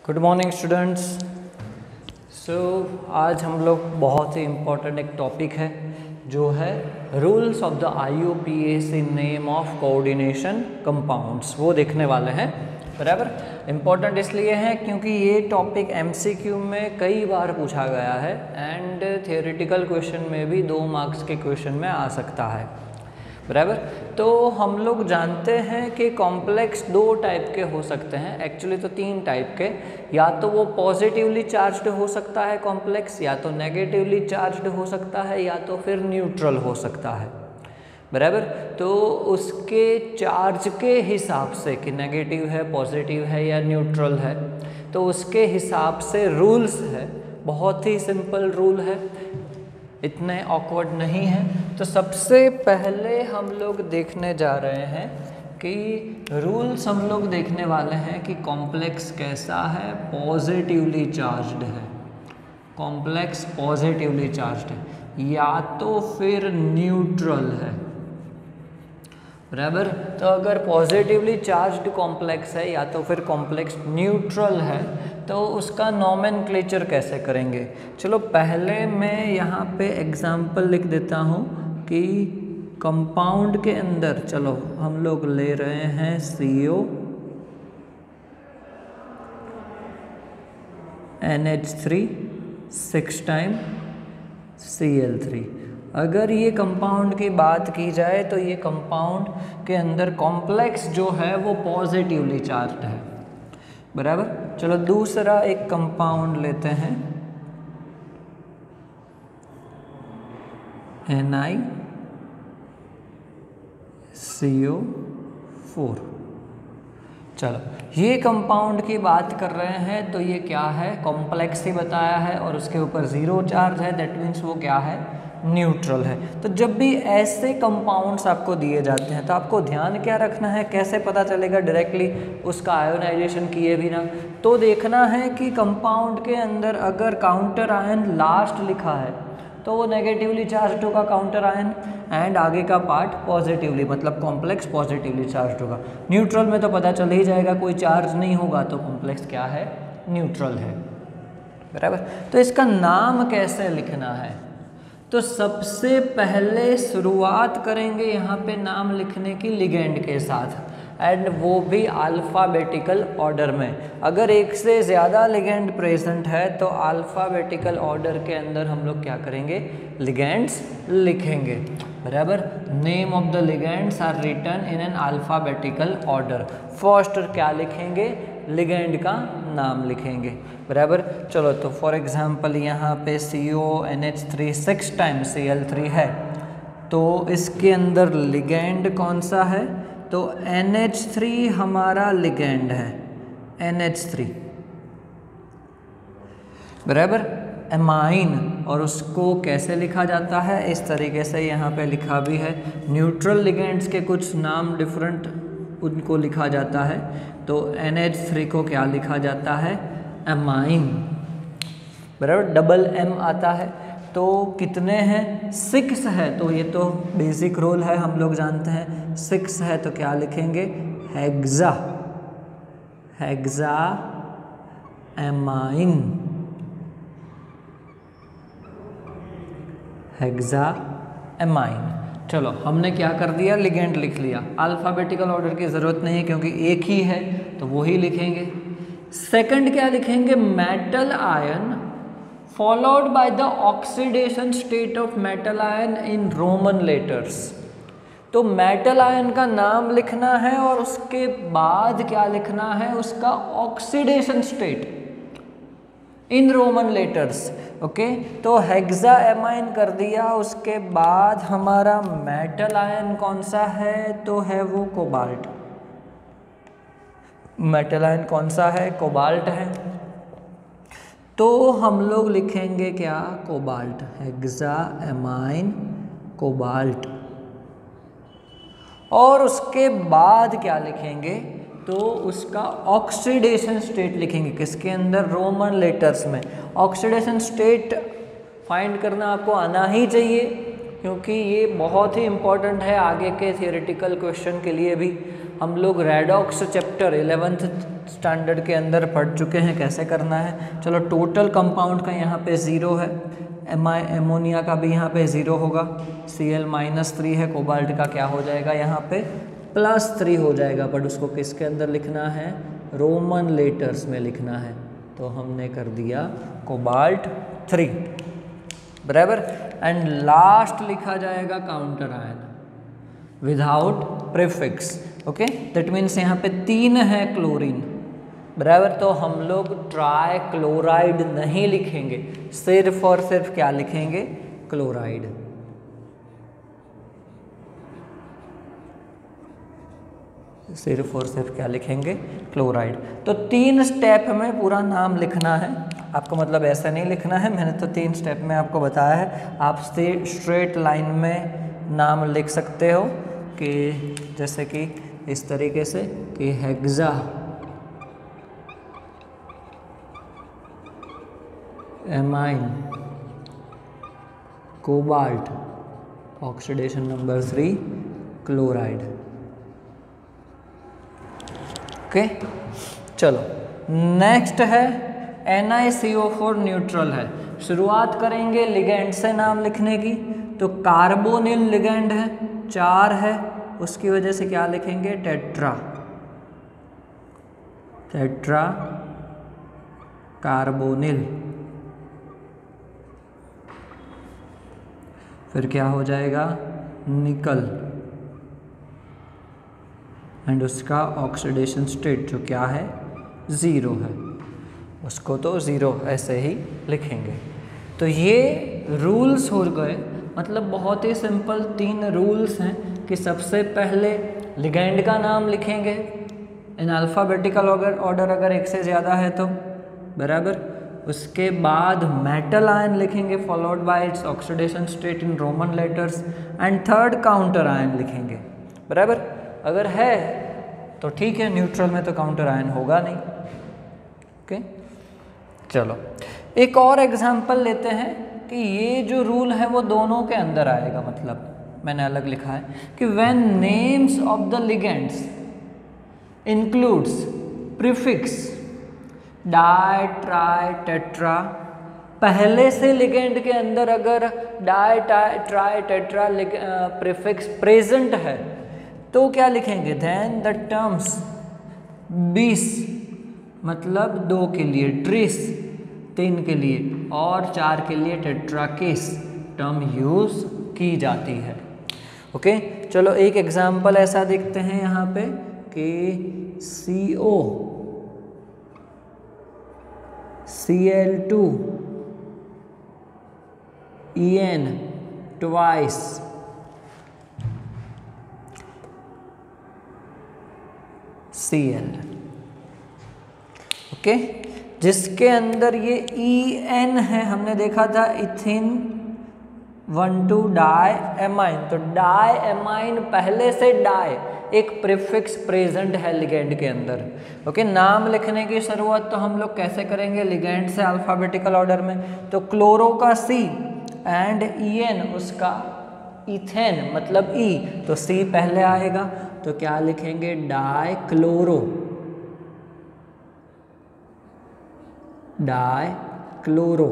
Good morning students. आज हम लोग बहुत ही इम्पोर्टेंट एक टॉपिक है जो है rules of the IUPAC in name of coordination compounds, वो देखने वाले हैं। बराबर इम्पोर्टेंट इसलिए है क्योंकि ये टॉपिक MCQ में कई बार पूछा गया है एंड थियोरेटिकल क्वेश्चन में भी 2 मार्क्स के क्वेश्चन में आ सकता है। बराबर, तो हम लोग जानते हैं कि कॉम्प्लेक्स 2 टाइप के हो सकते हैं, एक्चुअली तो 3 टाइप के। या तो वो पॉजिटिवली चार्ज्ड हो सकता है कॉम्प्लेक्स, या तो नेगेटिवली चार्ज्ड हो सकता है, या तो फिर न्यूट्रल हो सकता है। बराबर, तो उसके चार्ज के हिसाब से कि नेगेटिव है, पॉजिटिव है या न्यूट्रल है, तो उसके हिसाब से रूल्स है। बहुत ही सिंपल रूल है, इतने ऑकवर्ड नहीं है। तो सबसे पहले हम लोग देखने जा रहे हैं कि रूल्स हम लोग देखने वाले हैं कि कॉम्प्लेक्स कैसा है, पॉजिटिवली चार्ज्ड है। कॉम्प्लेक्स पॉजिटिवली चार्ज्ड है या तो फिर न्यूट्रल है। बराबर, तो अगर पॉजिटिवली चार्ज्ड कॉम्प्लेक्स है या तो फिर कॉम्प्लेक्स न्यूट्रल है तो उसका नोमेनक्लेचर कैसे करेंगे। चलो पहले मैं यहाँ पे एग्जाम्पल लिख देता हूँ कि कंपाउंड के अंदर, चलो हम लोग ले रहे हैं CO NH3 6 टाइम Cl3। अगर ये कंपाउंड की बात की जाए तो ये कंपाउंड के अंदर कॉम्प्लेक्स जो है वो पॉजिटिवली चार्ज्ड है। बराबर, चलो दूसरा एक कंपाउंड लेते हैं NiCO4। चलो ये कंपाउंड की बात कर रहे हैं तो ये क्या है, कॉम्प्लेक्स ही बताया है और उसके ऊपर 0 चार्ज है, दैट मीन्स वो क्या है, न्यूट्रल है। तो जब भी ऐसे कंपाउंड्स आपको दिए जाते हैं तो आपको ध्यान क्या रखना है, कैसे पता चलेगा डायरेक्टली उसका आयोनाइजेशन किए बिना, तो देखना है कि कंपाउंड के अंदर अगर काउंटर आयन लास्ट लिखा है तो वो नेगेटिवली चार्ज होगा काउंटर आयन, एंड आगे का पार्ट पॉजिटिवली, मतलब कॉम्प्लेक्स पॉजिटिवली चार्ज होगा। न्यूट्रल में तो पता चल ही जाएगा, कोई चार्ज नहीं होगा तो कॉम्प्लेक्स क्या है, न्यूट्रल है। बराबर, तो इसका नाम कैसे लिखना है, तो सबसे पहले शुरुआत करेंगे यहाँ पे नाम लिखने की लिगेंड के साथ, एंड वो भी अल्फ़ाबेटिकल ऑर्डर में। अगर एक से ज़्यादा लिगेंड प्रेजेंट है तो अल्फ़ाबेटिकल ऑर्डर के अंदर हम लोग क्या करेंगे, लिगेंड्स लिखेंगे। बराबर, name of the legends are written in an alphabetical order. First क्या लिखेंगे, लिगेंड का नाम लिखेंगे। बराबर, चलो तो फॉर एग्जांपल यहाँ पे CONH3 6 टाइम Cl3 है, तो इसके अंदर लिगेंड कौन सा है, तो NH3 हमारा लिगेंड है, NH3। बराबर, एमाइन, और उसको कैसे लिखा जाता है, इस तरीके से यहाँ पे लिखा भी है। न्यूट्रल लिगेंड्स के कुछ नाम डिफरेंट उनको लिखा जाता है, तो NH3 को क्या लिखा जाता है, एमाइन। बराबर, डबल M आता है। तो कितने हैं, 6 है, तो ये तो बेसिक रूल है, हम लोग जानते हैं 6 है, तो क्या लिखेंगे, hexa, hexa amine, hexa amine. चलो हमने क्या कर दिया, लिगेंड लिख लिया। अल्फ़ाबेटिकल ऑर्डर की ज़रूरत नहीं है क्योंकि एक ही है तो वो ही लिखेंगे। सेकंड क्या लिखेंगे, metal ion followed by the oxidation state of metal ion in Roman letters. तो मेटल आयन का नाम लिखना है और उसके बाद क्या लिखना है, उसका oxidation state in Roman letters. Okay, तो हेक्सा एमाइन कर दिया, उसके बाद हमारा मेटल आयन कौन सा है, तो है वो कोबाल्ट। मेटल आयन कौन सा है, कोबाल्ट है, तो हम लोग लिखेंगे क्या, कोबाल्ट, हेक्सा एमाइन कोबाल्ट। और उसके बाद क्या लिखेंगे, तो उसका ऑक्सीडेशन स्टेट लिखेंगे, किसके अंदर, रोमन लेटर्स में। ऑक्सीडेशन स्टेट फाइंड करना आपको आना ही चाहिए क्योंकि ये बहुत ही इम्पॉर्टेंट है आगे के थियोरेटिकल क्वेश्चन के लिए भी। हम लोग रेडॉक्स चैप्टर 11th स्टैंडर्ड के अंदर पढ़ चुके हैं कैसे करना है। चलो टोटल कंपाउंड का यहाँ पे 0 है, एमोनिया का भी यहाँ पे 0 होगा, Cl-3 है, कोबाल्ट का क्या हो जाएगा यहाँ पे +3 हो जाएगा, बट उसको किसके अंदर लिखना है, रोमन लेटर्स में लिखना है, तो हमने कर दिया कोबाल्ट 3 बराबर। एंड लास्ट लिखा जाएगा counter ion without prefix, okay, that means यहाँ पे 3 है क्लोरीन बराबर, तो हम लोग ट्राई क्लोराइड नहीं लिखेंगे, सिर्फ और सिर्फ क्या लिखेंगे, क्लोराइड। सिर्फ और सिर्फ क्या लिखेंगे, क्लोराइड। तो 3 स्टेप में पूरा नाम लिखना है आपको, मतलब ऐसा नहीं लिखना है, मैंने तो 3 स्टेप में आपको बताया है। आप स्ट्रेट लाइन में नाम लिख सकते हो कि जैसे कि इस तरीके से कि hexa amine cobalt oxidation number 3 chloride, okay. चलो नेक्स्ट है NiCO4 न्यूट्रल है। शुरुआत करेंगे लिगेंड से नाम लिखने की, तो कार्बोनिल लिगेंड है, 4 है, उसकी वजह से क्या लिखेंगे, टेट्रा, टेट्रा कार्बोनिल। फिर क्या हो जाएगा, निकल, एंड उसका ऑक्सीडेशन स्टेट जो क्या है 0 है, उसको तो 0 ऐसे ही लिखेंगे। तो ये रूल्स हो गए, मतलब बहुत ही सिंपल 3 रूल्स हैं कि सबसे पहले लिगेंड का नाम लिखेंगे इन अल्फ़ाबेटिकल ऑर्डर अगर 1 से ज़्यादा है तो बराबर, उसके बाद मेटल आयन लिखेंगे followed by its oxidation state in Roman letters, and third counter ion लिखेंगे बराबर। अगर है तो ठीक है, न्यूट्रल में तो काउंटर आयन होगा नहीं, ओके। चलो एक और एग्जांपल लेते हैं कि ये जो रूल है वो दोनों के अंदर आएगा, मतलब मैंने अलग लिखा है कि when names of the ligands includes prefix di tri tetra, पहले से लिगेंड के अंदर अगर di tri tetra prefix present है तो क्या लिखेंगे, देन द टर्म्स 20 मतलब 2 के लिए, ट्रिस 3 के लिए और 4 के लिए टेट्राकिस टर्म यूज की जाती है, ओके। चलो एक एग्जांपल ऐसा देखते हैं यहाँ पे कि CO Cl2 En twice Cl, okay, जिसके अंदर ये En है, हमने देखा था इथिन 1,2 डाई एमाइन, तो डाई एमाइन पहले से डाई एक प्रीफिक्स प्रेजेंट है लिगेंड के अंदर, ओके। नाम लिखने की शुरुआत तो हम लोग कैसे करेंगे, लिगेंड से अल्फ़ाबेटिकल ऑर्डर में, तो क्लोरो का C एंड En उसका इथेन मतलब E, तो C पहले आएगा, तो क्या लिखेंगे, डाई क्लोरो, डाई क्लोरो।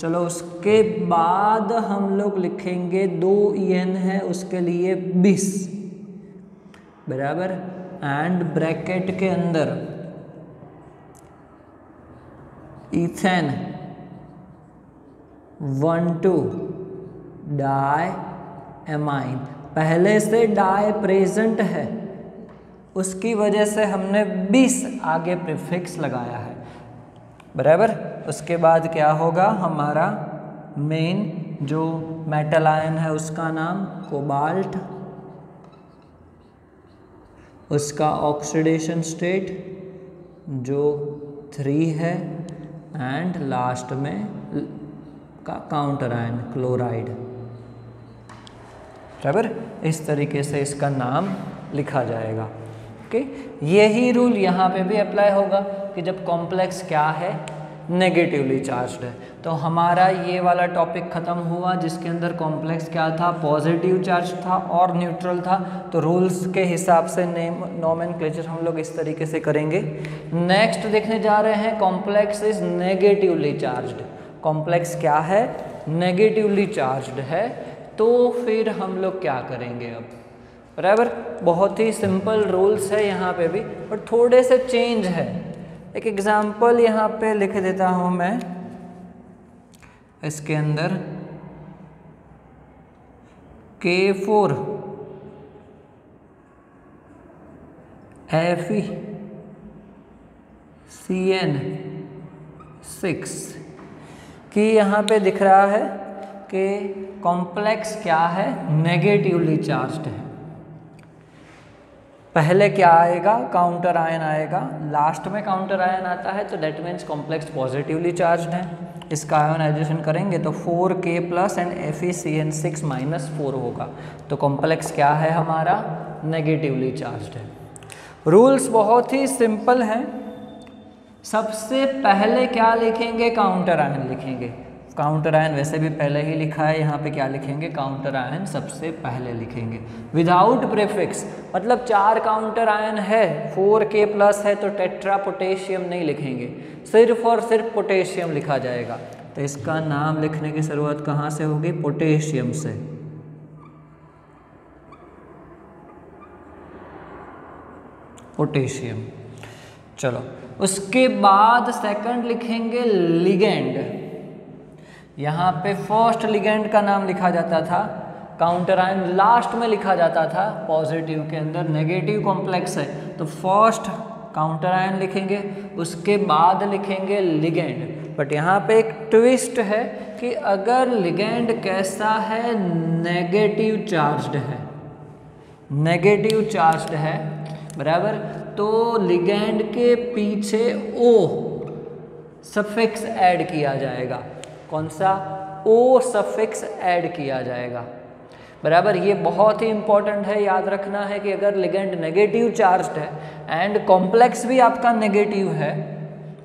चलो उसके बाद हम लोग लिखेंगे 2 En है उसके लिए 20 बराबर, एंड ब्रैकेट के अंदर इथेन 1,2 डाई एमाइन, पहले से डाई प्रेजेंट है उसकी वजह से हमने 20 आगे प्रीफिक्स लगाया है बराबर। उसके बाद क्या होगा, हमारा मेन जो मेटल आयन है उसका नाम कोबाल्ट, उसका ऑक्सीडेशन स्टेट जो 3 है, एंड लास्ट में का काउंटर आयन क्लोराइड बराबर। इस तरीके से इसका नाम लिखा जाएगा, ओके। यही रूल यहाँ पे भी अप्लाई होगा कि जब कॉम्प्लेक्स क्या है, नेगेटिवली चार्ज्ड है, तो तो हमारा ये वाला टॉपिक ख़त्म हुआ जिसके अंदर कॉम्प्लेक्स क्या था, पॉजिटिव चार्ज था और न्यूट्रल था। तो रूल्स के हिसाब से नोमेनक्लेचर हम लोग इस तरीके से करेंगे। नेक्स्ट देखने जा रहे हैं complex is negatively charged. Complex क्या है, नेगेटिवली चार्ज्ड है। तो फिर हम लोग क्या करेंगे अब, बराबर। बहुत ही सिंपल रूल्स है यहाँ पे भी, और थोड़े से चेंज है। एक एग्जांपल यहाँ पे लिख देता हूँ मैं इसके अंदर, K4 FeCN6 कि यहाँ पे दिख रहा है कि कॉम्प्लेक्स क्या है, नेगेटिवली चार्ज्ड है। पहले क्या आएगा, काउंटर आयन आएगा, लास्ट में काउंटर आयन आता है, तो that means complex positively charged है। इसका आयोनाइजेशन करेंगे तो 4K प्लस एंड FeCN6 -4 होगा। तो कॉम्प्लेक्स क्या है हमारा, नेगेटिवली चार्ज्ड है। रूल्स बहुत ही सिंपल हैं। सबसे पहले क्या लिखेंगे, काउंटर आयन लिखेंगे। काउंटर आयन वैसे भी पहले ही लिखा है, यहाँ पे क्या लिखेंगे, काउंटर आयन सबसे पहले लिखेंगे विदाउट प्रीफिक्स। मतलब 4 काउंटर आयन है, 4K प्लस है, तो टेट्रा पोटेशियम नहीं लिखेंगे, सिर्फ और सिर्फ पोटेशियम लिखा जाएगा। तो इसका नाम लिखने की शुरुआत कहाँ से होगी, पोटेशियम से। पोटेशियम। चलो उसके बाद सेकंड लिखेंगे लिगेंड। यहाँ पे फर्स्ट लिगेंड का नाम लिखा जाता था, काउंटर आयन लास्ट में लिखा जाता था। पॉजिटिव के अंदर नेगेटिव कॉम्प्लेक्स है तो फर्स्ट काउंटर आयन लिखेंगे, उसके बाद लिखेंगे लिगेंड। बट यहाँ पे एक ट्विस्ट है कि अगर लिगेंड कैसा है, नेगेटिव चार्ज्ड है, नेगेटिव चार्ज्ड है, बराबर, तो लिगेंड के पीछे O सफिक्स ऐड किया जाएगा। कौन सा, O सफिक्स ऐड किया जाएगा, बराबर। ये बहुत ही इंपॉर्टेंट है, याद रखना है कि अगर लिगेंड नेगेटिव चार्ज्ड है एंड कॉम्प्लेक्स भी आपका नेगेटिव है,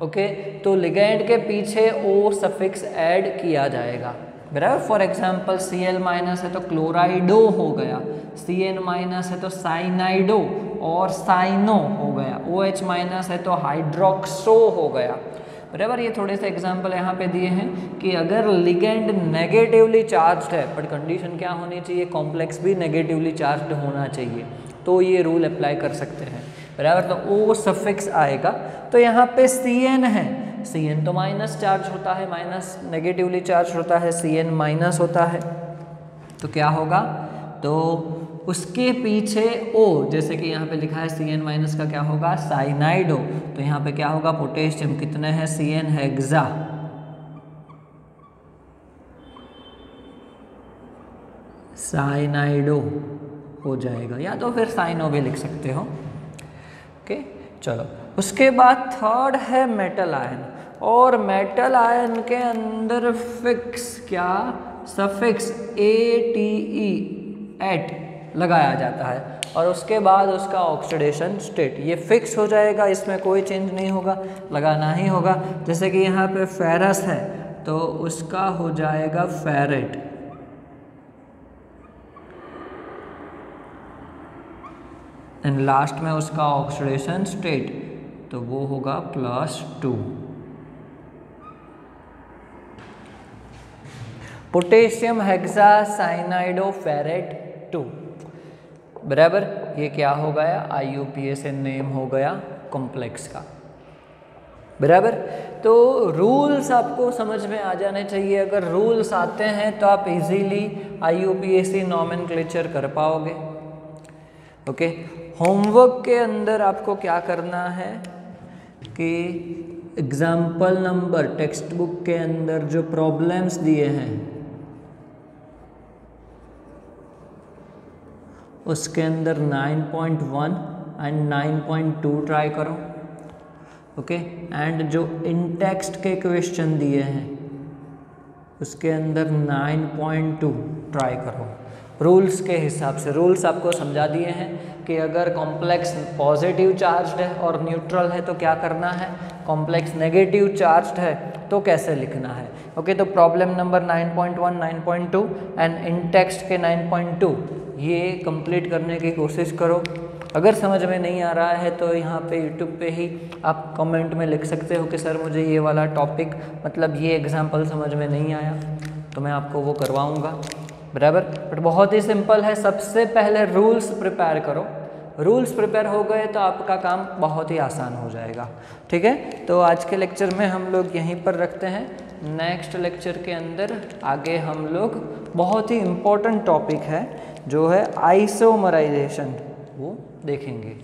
ओके, तो लिगेंड के पीछे O सफिक्स ऐड किया जाएगा, बराबर। फॉर एग्जांपल Cl माइनस है तो क्लोराइडो हो गया, Cn माइनस है तो साइनाइडो और साइनो हो गया, OH माइनस है तो हाइड्रोक्सो हो गया, बराबर। ये थोड़े से एग्जांपल यहाँ पे दिए हैं कि अगर लिगेंड नेगेटिवली चार्ज्ड है, बट कंडीशन क्या होनी चाहिए, कॉम्प्लेक्स भी नेगेटिवली चार्ज्ड होना चाहिए, तो ये रूल अप्लाई कर सकते हैं, बराबर। तो O सफिक्स आएगा। तो यहाँ पे Cn है, Cn तो माइनस चार्ज होता है, माइनस नेगेटिवली चार्ज होता है, Cn माइनस होता है, तो क्या होगा, तो उसके पीछे O, जैसे कि यहाँ पे लिखा है Cn माइनस का क्या होगा, साइनाइडो, तो यहाँ पे क्या होगा, पोटेशियम कितने हैं, Cn हेक्सा, साइनाइडो हो जाएगा, या तो फिर साइनो भी लिख सकते हो, ओके। चलो उसके बाद थर्ड है मेटल आयन, और मेटल आयन के अंदर फिक्स क्या, सफिक्स ATE एट लगाया जाता है, और उसके बाद उसका ऑक्सीडेशन स्टेट, ये फिक्स हो जाएगा, इसमें कोई चेंज नहीं होगा, लगाना ही होगा। जैसे कि यहाँ पे फेरस है तो उसका हो जाएगा फेरेट, एंड लास्ट में उसका ऑक्सीडेशन स्टेट तो वो होगा +2। पोटेशियम हेक्सा साइनाइडो फेरेट 2, बराबर। ये क्या हो गया, IUPAC नेम हो गया कॉम्प्लेक्स का, बराबर। तो रूल्स आपको समझ में आ जाने चाहिए। अगर रूल्स आते हैं तो आप इजीली IUPAC नोमेनक्लेचर कर पाओगे, ओके। होमवर्क के अंदर आपको क्या करना है कि एग्जाम्पल नंबर टेक्स्ट बुक के अंदर जो प्रॉब्लम्स दिए हैं उसके अंदर 9.1 एंड 9.2 ट्राई करो, ओके। एंड जो इन टेक्स्ट के क्वेश्चन दिए हैं उसके अंदर 9.2 ट्राई करो। रूल्स के हिसाब से रूल्स आपको समझा दिए हैं कि अगर कॉम्प्लेक्स पॉजिटिव चार्ज्ड है और न्यूट्रल है तो क्या करना है, कॉम्प्लेक्स नेगेटिव चार्ज्ड है तो कैसे लिखना है। ओके, तो problem number 9.1, 9.2 and in text के 9.2 ये कंप्लीट करने की कोशिश करो। अगर समझ में नहीं आ रहा है तो यहाँ पे यूट्यूब पे ही आप कमेंट में लिख सकते हो कि सर मुझे ये वाला टॉपिक मतलब ये एग्जाम्पल समझ में नहीं आया, तो मैं आपको वो करवाऊँगा, बराबर। बट बहुत ही सिंपल है, सबसे पहले रूल्स प्रिपेयर करो। रूल्स प्रिपेयर हो गए तो आपका काम बहुत ही आसान हो जाएगा। ठीक है, तो आज के लेक्चर में हम लोग यहीं पर रखते हैं। नेक्स्ट लेक्चर के अंदर आगे हम लोग बहुत ही इम्पोर्टेंट टॉपिक है जो है आइसोमराइजेशन, वो देखेंगे।